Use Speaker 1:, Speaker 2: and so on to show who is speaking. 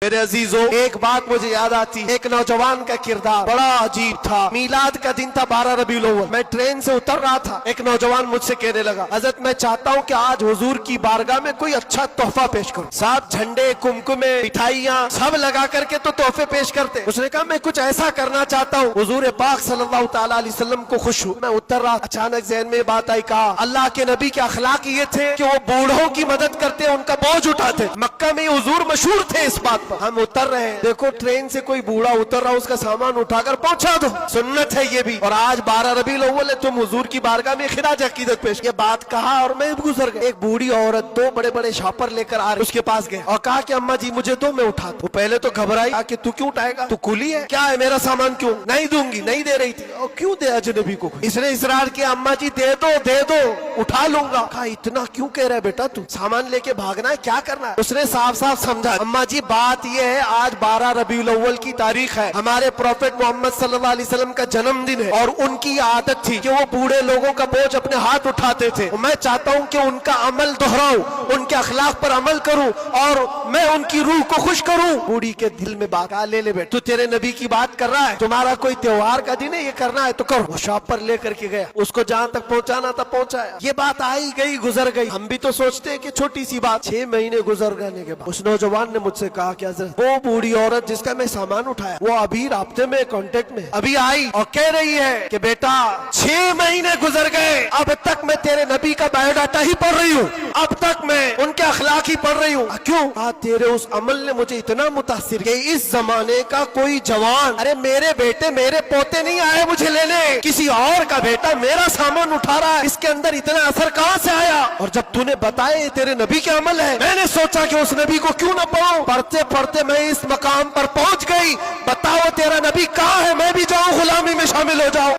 Speaker 1: میرے अजीजों, एक बात मुझे याद आती, एक नौजवान का किरदार बड़ा अजीब था। मीलाद का दिन था 12 रबीउल अव्वल। मैं ट्रेन से उतर रहा था, एक नौजवान मुझसे कहने लगा, हजरत मैं चाहता हूँ कि आज हुजूर की बारगाह में कोई अच्छा तोहफा पेश करूं। साथ झंडे, कुमकुमे, मिठाइयाँ सब लगा करके तो तोहफे पेश करते। उसने कहा मैं कुछ ऐसा करना चाहता हूँ हुजूर पाक सल्लल्लाहु ताला अलैहि वसल्लम को खुश हूँ। मैं उतर रहा, अचानक ज़हन में बात आई, कहा अल्लाह के नबी के अखलाक ये थे कि वो बूढ़ों की मदद करते, उनका बोझ उठाते। मक्का में हुजूर मशहूर थे इस बात पर। हम उतर रहे हैं, देखो ट्रेन से कोई बूढ़ा उतर रहा, उसका सामान उठाकर पहुंचा दो, सुन्नत है ये भी। और आज 12 रबीउल अव्वल है, तुम हुजूर की बारगाह में खिराज अकीदत पेश। ये बात कहा और मैं गुजर गया। एक बूढ़ी औरत 2 बड़े बड़े शॉपर लेकर आ रही, उसके पास गए और कहा कि अम्मा जी मुझे दो, मैं उठा दूं। पहले तो घबराई, कहा कि तू क्यों उठाएगा, तू कुली है क्या है, मेरा सामान क्यों नहीं दूंगी, नहीं दे रही थी। और क्यों दे अजनबी को। इसने इसरार किया, अम्मा जी दे दो उठा लूंगा। कहा इतना क्यों कह रहा है बेटा, तू सामान लेके भागना है, क्या करना है। उसने साफ साफ समझा, अम्मा जी बात ये है आज 12 रबीउल अव्वल की तारीख है, हमारे प्रॉफेट मोहम्मद सल्लल्लाहु अलैहि वसल्लम का जन्मदिन है और उनकी आदत थी कि वो बूढ़े लोगों का बोझ अपने हाथ उठाते थे। मैं चाहता हूँ कि उनका अमल दोहराऊं, उनके अखलाक पर अमल करूं और मैं उनकी रूह को खुश करूं। बूढ़ी के दिल में बात, ले बेट, तू तेरे नबी की बात कर रहा है, तुम्हारा कोई त्योहार का दिन है, ये करना है तो करो। वो शॉप पर लेकर के गया, उसको जहाँ तक पहुँचाना था पहुँचाया। ये बात आई गई, गुजर गई। हम भी तो सोचते हैं कि छोटी सी बात। 6 महीने गुजर जाने के बाद उस नौजवान ने मुझसे कहा कि हज़रत वो बूढ़ी औरत जिसका मैं सामान उठाया, वो अभी राब्ते में, कांटेक्ट में अभी आई और कह रही है कि बेटा 6 महीने गुजर गए, अब तक मैं तेरे नबी का बायोडाटा ही पढ़ रही हूँ, अब तक मैं उनके अखलाक ही पढ़ रही हूँ। क्यों? तेरे उस अमल ने मुझे इतना मुतासिर किया। इस जमाने का कोई जवान, अरे मेरे बेटे मेरे पोते नहीं आए मुझे लेने, किसी और का बेटा मेरा सामान उठा रहा है, इसके अंदर इतना असर कहाँ से आया। और जब तूने बताया तेरे नबी के अमल है, मैंने सोचा कि उस नबी को क्यों ना पढ़ूं। पढ़ते पढ़ते मैं इस मकाम पर पहुंच गई। बताओ तेरा नबी कहाँ है, मैं भी जाऊं गुलामी में शामिल हो जाऊं।